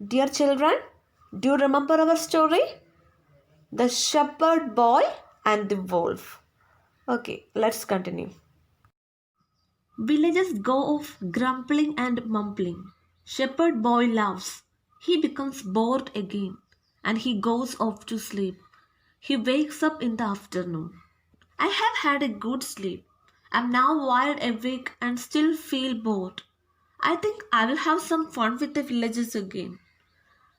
Dear children, do you remember our story? The shepherd boy and the wolf. Okay, let's continue. Villagers go off grumbling and mumbling. Shepherd boy laughs. He becomes bored again and he goes off to sleep. He wakes up in the afternoon. I have had a good sleep. I'm now wide awake and still feel bored. I think I will have some fun with the villagers again.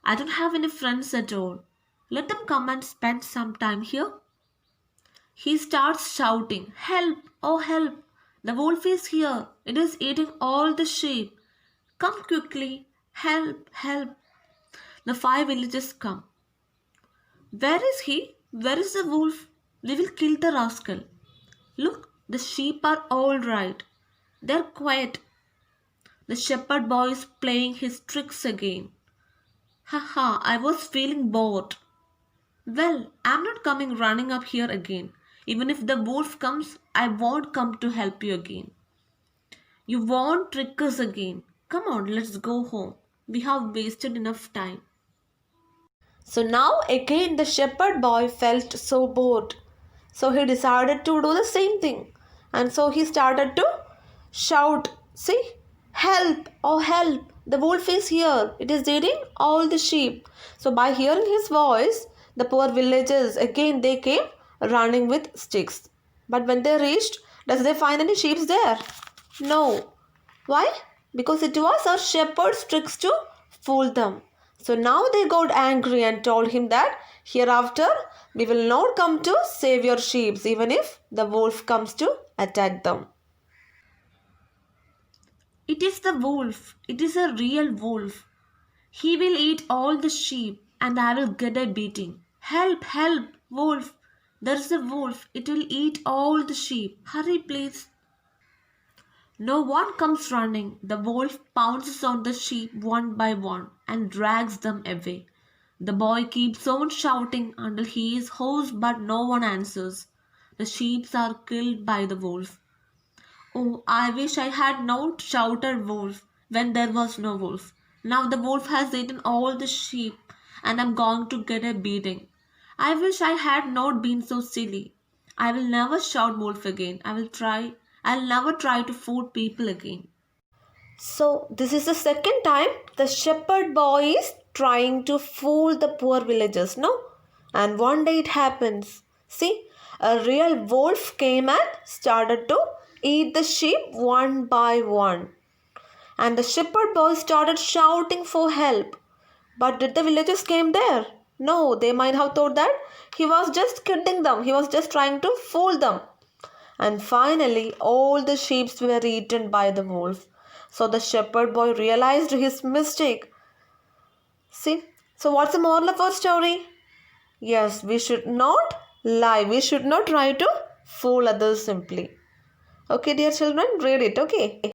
I don't have any friends at all. Let them come and spend some time here. He starts shouting, "Help! Oh, help! The wolf is here. It is eating all the sheep. Come quickly! Help! Help!" The five villagers come. "Where is he? Where is the wolf? We will kill the rascal. Look, the sheep are all right. They're quiet." The shepherd boy is playing his tricks again. "Haha, I was feeling bored. Well, I'm not coming running up here again. Even if the wolf comes, I won't come to help you again. You won't trick us again. Come on, let's go home. We have wasted enough time." So now again the shepherd boy felt so bored. So he decided to do the same thing. And so he started to shout, "See, help, oh help, the wolf is here. It is eating all the sheep." So by hearing his voice, the poor villagers again they came running with sticks. But when they reached, does they find any sheep there? No. Why? Because it was our shepherd's tricks to fool them. So now they got angry and told him that hereafter we will not come to save your sheep even if the wolf comes to attack them. "It is the wolf. It is a real wolf. He will eat all the sheep and I will get a beating. Help, help, wolf. There is a wolf. It will eat all the sheep. Hurry, please." No one comes running. The wolf pounces on the sheep one by one and drags them away. The boy keeps on shouting until he is hoarse, but no one answers. The sheep are killed by the wolf. Oh, I wish I had not shouted wolf when there was no wolf. Now the wolf has eaten all the sheep and I'm going to get a beating. I wish I had not been so silly. I will never shout wolf again. I'll never try to fool people again. So this is the second time the shepherd boy is trying to fool the poor villagers, no? And one day it happens. See, a real wolf came and started to eat the sheep one by one. And the shepherd boy started shouting for help. But did the villagers came there? No, they might have thought that he was just kidding them. He was just trying to fool them. And finally, all the sheep were eaten by the wolf. So the shepherd boy realized his mistake. See, so what's the moral of our story? Yes, we should not lie. We should not try to fool others simply. Okay, dear children, read it. Okay.